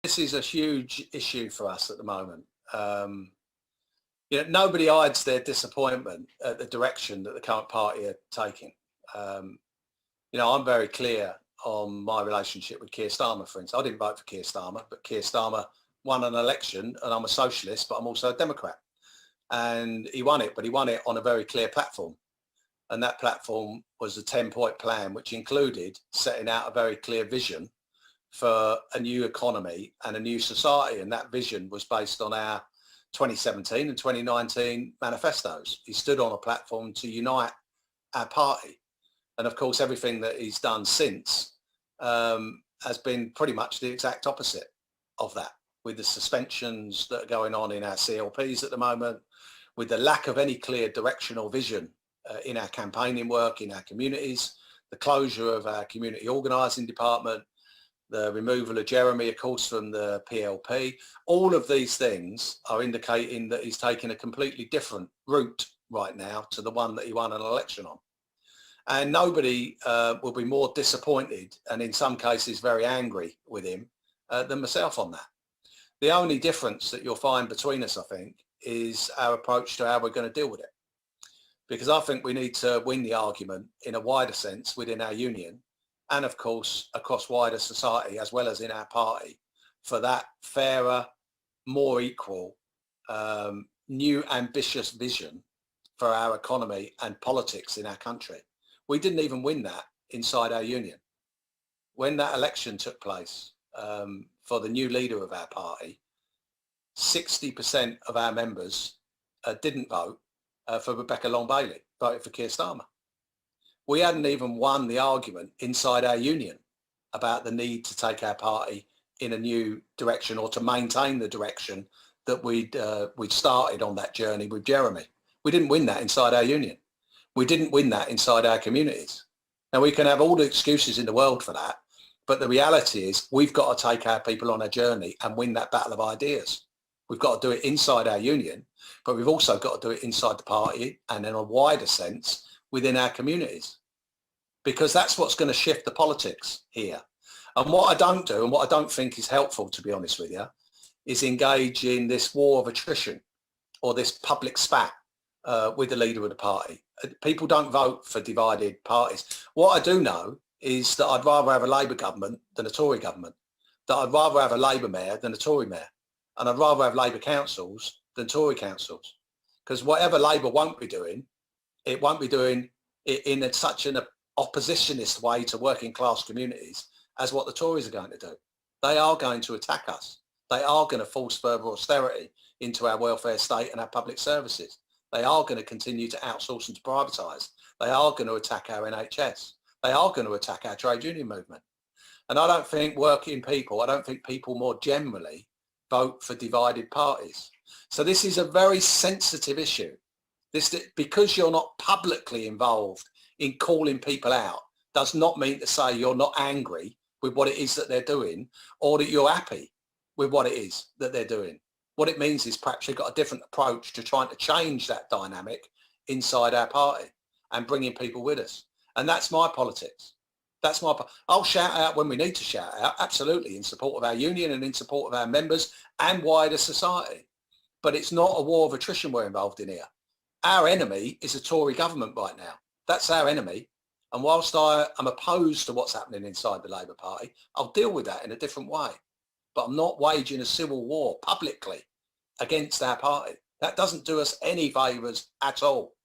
This is a huge issue for us at the moment. Nobody hides their disappointment at the direction that the current party are taking. I'm very clear on my relationship with Keir Starmer, for instance. I didn't vote for Keir Starmer, but Keir Starmer won an election, and I'm a socialist, but I'm also a Democrat. And he won it, but he won it on a very clear platform. And that platform was a 10-point plan, which included setting out a very clear vision for a new economy and a new society. And that vision was based on our 2017 and 2019 manifestos. He stood on a platform to unite our party. And of course, everything that he's done since has been pretty much the exact opposite of that, with the suspensions that are going on in our CLPs at the moment, with the lack of any clear direction or vision in our campaigning work, in our communities, the closure of our community organising department, the removal of Jeremy, of course, from the PLP. All of these things are indicating that he's taking a completely different route right now to the one that he won an election on. And nobody will be more disappointed and in some cases very angry with him than myself on that. The only difference that you'll find between us, I think, is our approach to how we're going to deal with it. Because I think we need to win the argument in a wider sense within our union and, of course, across wider society as well as in our party for that fairer, more equal, new ambitious vision for our economy and politics in our country. We didn't even win that inside our union. When that election took place for the new leader of our party, 60% of our members didn't vote for Rebecca Long-Bailey, voted for Keir Starmer. We hadn't even won the argument inside our union about the need to take our party in a new direction or to maintain the direction that we'd started on that journey with Jeremy. We didn't win that inside our union. We didn't win that inside our communities. Now, we can have all the excuses in the world for that, but the reality is we've got to take our people on a journey and win that battle of ideas. We've got to do it inside our union, but we've also got to do it inside the party and in a wider sense within our communities, because that's what's going to shift the politics here. And what I don't do and what I don't think is helpful, to be honest with you, is engage in this war of attrition or this public spat with the leader of the party. People don't vote for divided parties. What I do know is that I'd rather have a Labour government than a Tory government, that I'd rather have a Labour mayor than a Tory mayor, and I'd rather have Labour councils than Tory councils. Because whatever Labour won't be doing, it won't be doing it in such an oppositionist way to working class communities as what the Tories are going to do. They are going to attack us. They are going to force further austerity into our welfare state and our public services. They are going to continue to outsource and to privatise. They are going to attack our NHS. They are going to attack our trade union movement. And I don't think I don't think people more generally vote for divided parties. So this is a very sensitive issue. Because you're not publicly involved in calling people out does not mean to say you're not angry with what it is that they're doing or that you're happy with what it is that they're doing. What it means is perhaps you've got a different approach to trying to change that dynamic inside our party and bringing people with us. And that's my politics. I'll shout out when we need to shout out, absolutely, in support of our union and in support of our members and wider society. But it's not a war of attrition we're involved in here. Our enemy is a Tory government right now. That's our enemy. And whilst I am opposed to what's happening inside the Labour Party, I'll deal with that in a different way. But I'm not waging a civil war publicly against our party. That doesn't do us any favours at all.